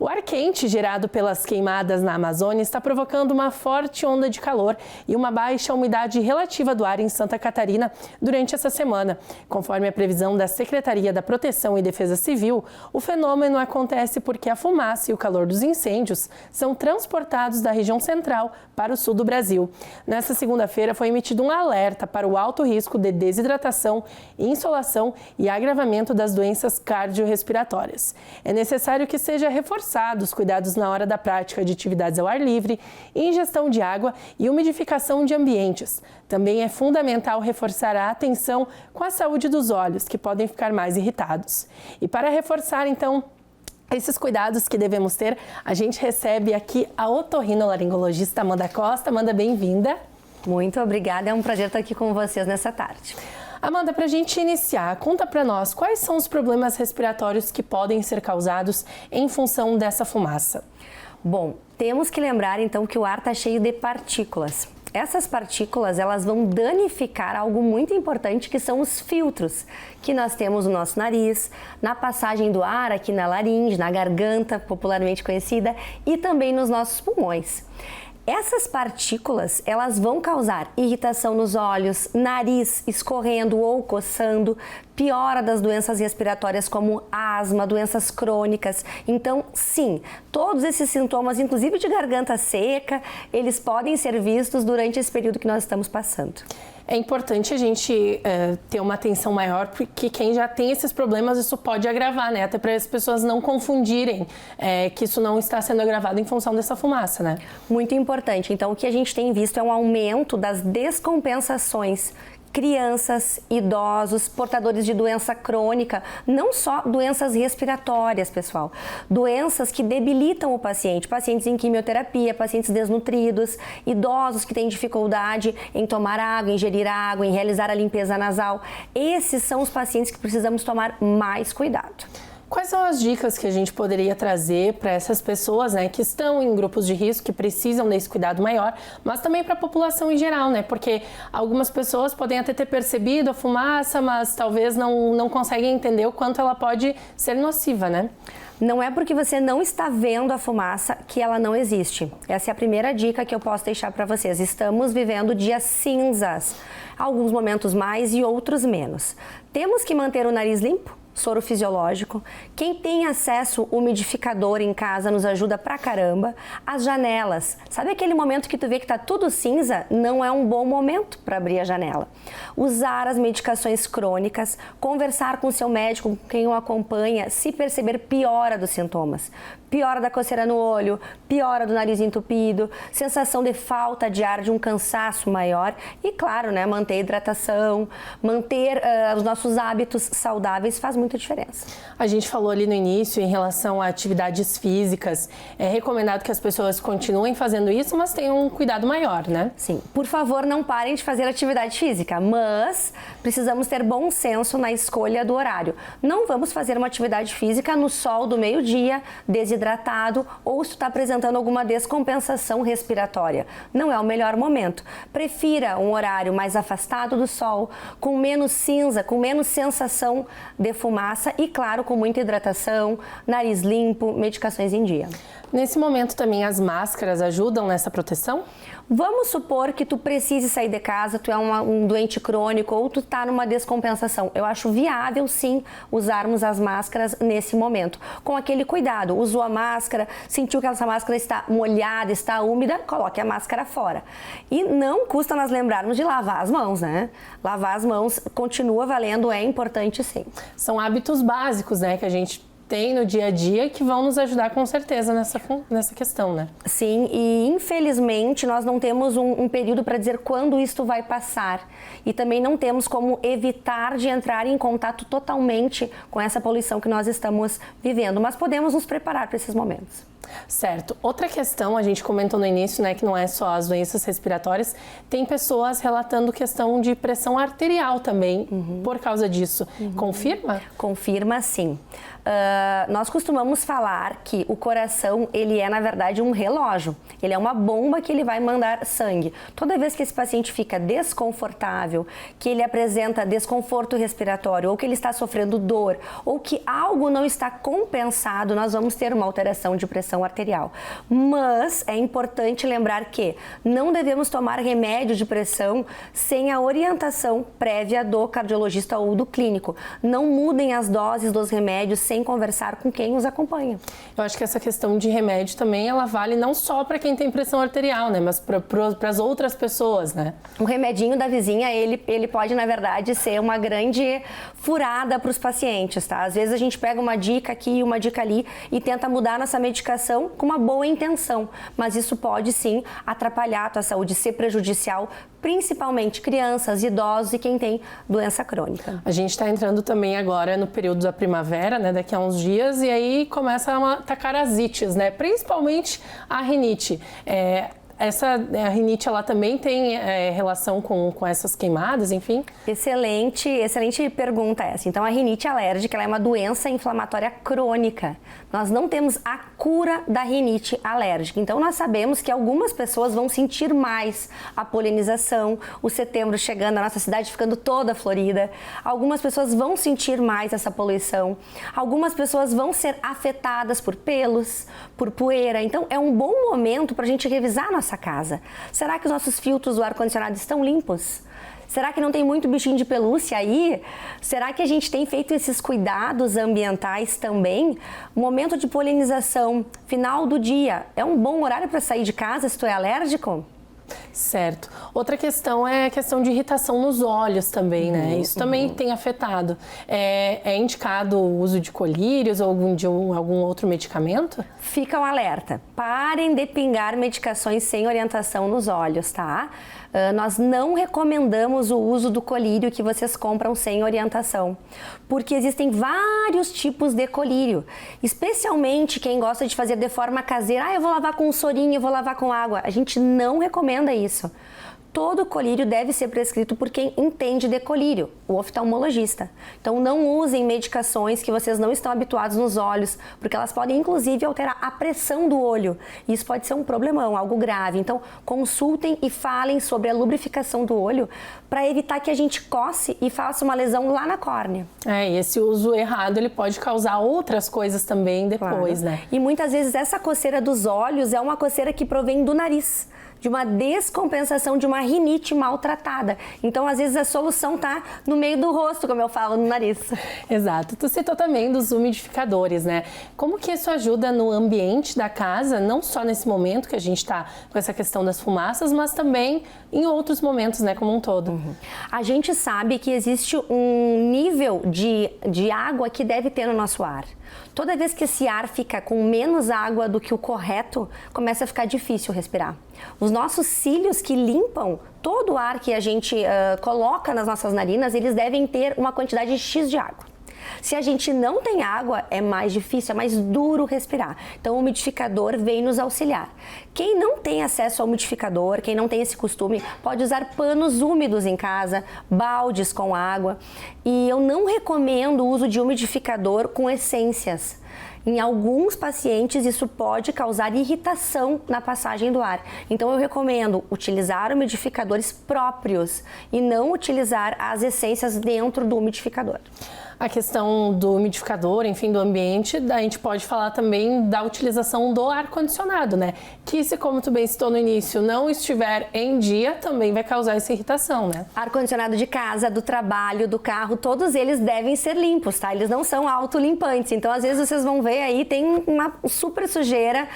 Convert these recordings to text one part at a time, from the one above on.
O ar quente gerado pelas queimadas na Amazônia está provocando uma forte onda de calor e uma baixa umidade relativa do ar em Santa Catarina durante essa semana. Conforme a previsão da Secretaria da Proteção e Defesa Civil, o fenômeno acontece porque a fumaça e o calor dos incêndios são transportados da região central para o sul do Brasil. Nesta segunda-feira foi emitido um alerta para o alto risco de desidratação, insolação e agravamento das doenças cardiorrespiratórias. É necessário que seja reforçado os cuidados na hora da prática de atividades ao ar livre, ingestão de água e umidificação de ambientes. Também é fundamental reforçar a atenção com a saúde dos olhos, que podem ficar mais irritados. E para reforçar, então, esses cuidados que devemos ter, a gente recebe aqui a otorrinolaringologista Amanda Costa. Amanda, bem-vinda. Muito obrigada, é um prazer estar aqui com vocês nessa tarde. Amanda, para a gente iniciar, conta para nós quais são os problemas respiratórios que podem ser causados em função dessa fumaça. Bom, temos que lembrar então que o ar está cheio de partículas. Essas partículas, elas vão danificar algo muito importante, que são os filtros que nós temos no nosso nariz, na passagem do ar aqui na laringe, na garganta, popularmente conhecida, e também nos nossos pulmões. Essas partículas, elas vão causar irritação nos olhos, nariz escorrendo ou coçando, piora das doenças respiratórias como asma, doenças crônicas. Então, sim, todos esses sintomas, inclusive de garganta seca, eles podem ser vistos durante esse período que nós estamos passando. É importante a gente ter uma atenção maior, porque quem já tem esses problemas, isso pode agravar, né? Até para as pessoas não confundirem que isso não está sendo agravado em função dessa fumaça, né? Muito importante. Então, o que a gente tem visto é um aumento das descompensações. Crianças, idosos, portadores de doença crônica, não só doenças respiratórias, pessoal, doenças que debilitam o paciente, pacientes em quimioterapia, pacientes desnutridos, idosos que têm dificuldade em tomar água, ingerir água, em realizar a limpeza nasal. Esses são os pacientes que precisamos tomar mais cuidado. Quais são as dicas que a gente poderia trazer para essas pessoas, né, que estão em grupos de risco, que precisam desse cuidado maior, mas também para a população em geral, né? Porque algumas pessoas podem até ter percebido a fumaça, mas talvez não conseguem entender o quanto ela pode ser nociva, né? Não é porque você não está vendo a fumaça que ela não existe. Essa é a primeira dica que eu posso deixar para vocês. Estamos vivendo dias cinzas, alguns momentos mais e outros menos. Temos que manter o nariz limpo, soro fisiológico. Quem tem acesso umidificador em casa nos ajuda pra caramba. As janelas, sabe aquele momento que tu vê que tá tudo cinza? Não é um bom momento para abrir a janela. Usar as medicações crônicas, conversar com o seu médico, com quem o acompanha, se perceber piora dos sintomas. Piora da coceira no olho, piora do nariz entupido, sensação de falta de ar, de um cansaço maior e, claro, né, manter a hidratação, manter os nossos hábitos saudáveis faz muita diferença. A gente falou ali no início em relação a atividades físicas. É recomendado que as pessoas continuem fazendo isso, mas tenham um cuidado maior, né? Sim. Por favor, não parem de fazer atividade física, mas precisamos ter bom senso na escolha do horário. Não vamos fazer uma atividade física no sol do meio-dia, desidratado, ou se está apresentando alguma descompensação respiratória. Não é o melhor momento. Prefira um horário mais afastado do sol, com menos cinza, com menos sensação de fumaça e, claro, com muita hidratação, nariz limpo, medicações em dia. Nesse momento também as máscaras ajudam nessa proteção? Vamos supor que tu precise sair de casa, tu é um doente crônico ou tu está numa descompensação. Eu acho viável, sim, usarmos as máscaras nesse momento. Com aquele cuidado, usou a máscara, sentiu que essa máscara está molhada, está úmida, coloque a máscara fora. E não custa nós lembrarmos de lavar as mãos, né? Lavar as mãos continua valendo, é importante sim. São hábitos básicos, né, que a gente tem no dia a dia que vão nos ajudar com certeza nessa questão, né? Sim, e infelizmente nós não temos um período para dizer quando isto vai passar e também não temos como evitar de entrar em contato totalmente com essa poluição que nós estamos vivendo, mas podemos nos preparar para esses momentos. Certo. Outra questão, a gente comentou no início, né, que não é só as doenças respiratórias, tem pessoas relatando questão de pressão arterial também por causa disso. Confirma? Confirma, sim. Nós costumamos falar que o coração, ele é, na verdade, um relógio. Ele é uma bomba que ele vai mandar sangue. Toda vez que esse paciente fica desconfortável, que ele apresenta desconforto respiratório, ou que ele está sofrendo dor, ou que algo não está compensado, nós vamos ter uma alteração de pressão arterial. Mas é importante lembrar que não devemos tomar remédio de pressão sem a orientação prévia do cardiologista ou do clínico. Não mudem as doses dos remédios sem conversar com quem os acompanha. Eu acho que essa questão de remédio também, ela vale não só para quem tem pressão arterial, né, mas para as outras pessoas, né? O remedinho da vizinha, ele pode, na verdade, ser uma grande furada para os pacientes, tá? Às vezes a gente pega uma dica aqui e uma dica ali e tenta mudar nossa medicação com uma boa intenção, mas isso pode sim atrapalhar a tua saúde, ser prejudicial, principalmente crianças, idosos e quem tem doença crônica. A gente está entrando também agora no período da primavera, né, daqui a uns dias, e aí começa a atacar as ites, né, principalmente a rinite. A rinite, ela também tem relação com essas queimadas, enfim? Excelente pergunta essa. Então, a rinite alérgica, ela é uma doença inflamatória crônica. Nós não temos a cura da rinite alérgica. Então, nós sabemos que algumas pessoas vão sentir mais a polinização, o setembro chegando, a nossa cidade ficando toda florida. Algumas pessoas vão sentir mais essa poluição. Algumas pessoas vão ser afetadas por pelos, por poeira. Então, é um bom momento para a gente revisar a nossa casa. Será que os nossos filtros do ar-condicionado estão limpos? Será que não tem muito bichinho de pelúcia aí? Será que a gente tem feito esses cuidados ambientais também? Momento de polinização, final do dia, é um bom horário para sair de casa se tu é alérgico? Certo. Outra questão é a questão de irritação nos olhos também, né? Isso também tem afetado. É indicado o uso de colírios ou algum outro medicamento? Fica um alerta. Parem de pingar medicações sem orientação nos olhos, tá? Nós não recomendamos o uso do colírio que vocês compram sem orientação, porque existem vários tipos de colírio, especialmente quem gosta de fazer de forma caseira. Eu vou lavar com um sorinho, eu vou lavar com água. A gente não recomenda isso. Todo colírio deve ser prescrito por quem entende de colírio, o oftalmologista. Então não usem medicações que vocês não estão habituados nos olhos, porque elas podem inclusive alterar a pressão do olho. Isso pode ser um problemão, algo grave. Então consultem e falem sobre a lubrificação do olho para evitar que a gente coce e faça uma lesão lá na córnea. E esse uso errado, ele pode causar outras coisas também depois, claro, né? E muitas vezes essa coceira dos olhos é uma coceira que provém do nariz, de uma descompensação de uma rinite maltratada. Então, às vezes, a solução está no meio do rosto, como eu falo, no nariz. Exato. Tu citou também dos umidificadores, né? Como que isso ajuda no ambiente da casa, não só nesse momento que a gente está com essa questão das fumaças, mas também em outros momentos, né, como um todo? A gente sabe que existe um nível de água que deve ter no nosso ar. Toda vez que esse ar fica com menos água do que o correto, começa a ficar difícil respirar. Os nossos cílios que limpam todo o ar que a gente coloca nas nossas narinas, eles devem ter uma quantidade X de água. Se a gente não tem água, é mais difícil, é mais duro respirar. Então, o umidificador vem nos auxiliar. Quem não tem acesso ao umidificador, quem não tem esse costume, pode usar panos úmidos em casa, baldes com água. E eu não recomendo o uso de umidificador com essências. Em alguns pacientes, isso pode causar irritação na passagem do ar. Então, eu recomendo utilizar umidificadores próprios e não utilizar as essências dentro do umidificador. A questão do umidificador, enfim, do ambiente, a gente pode falar também da utilização do ar-condicionado, né? Que se, como tu bem citou no início, não estiver em dia, também vai causar essa irritação, né? Ar-condicionado de casa, do trabalho, do carro, todos eles devem ser limpos, tá? Eles não são autolimpantes. Então, às vezes, vocês vão ver aí, tem uma super sujeira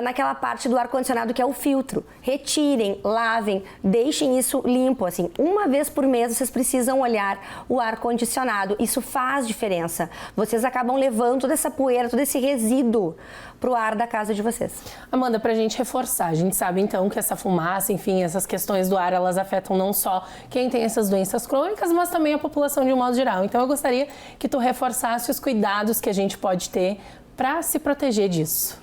naquela parte do ar-condicionado que é o filtro. Retirem, lavem, deixem isso limpo, assim. Uma vez por mês, vocês precisam olhar o ar-condicionado. Isso faz diferença. Vocês acabam levando toda essa poeira, todo esse resíduo para o ar da casa de vocês. Amanda, para a gente reforçar, a gente sabe então que essa fumaça, enfim, essas questões do ar, elas afetam não só quem tem essas doenças crônicas, mas também a população de um modo geral. Então eu gostaria que tu reforçasse os cuidados que a gente pode ter para se proteger disso.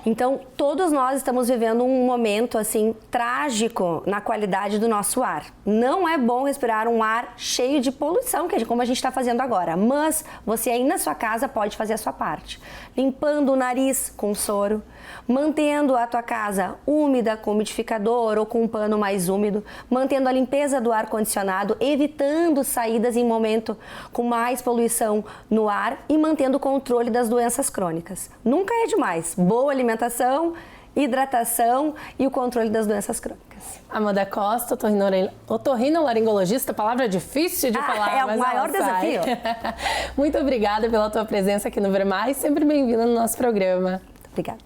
Então, todos nós estamos vivendo um momento assim trágico na qualidade do nosso ar. Não é bom respirar um ar cheio de poluição, que é como a gente está fazendo agora. Mas você aí na sua casa pode fazer a sua parte, limpando o nariz com soro, mantendo a tua casa úmida com umidificador ou com um pano mais úmido, mantendo a limpeza do ar condicionado, evitando saídas em momento com mais poluição no ar e mantendo o controle das doenças crônicas. Nunca é demais. Boa alimentação, hidratação e o controle das doenças crônicas. Amanda Costa, otorrinolaringologista, palavra difícil de falar. É o maior desafio. Muito obrigada pela tua presença aqui no Ver Mais, sempre bem-vinda no nosso programa. Obrigada.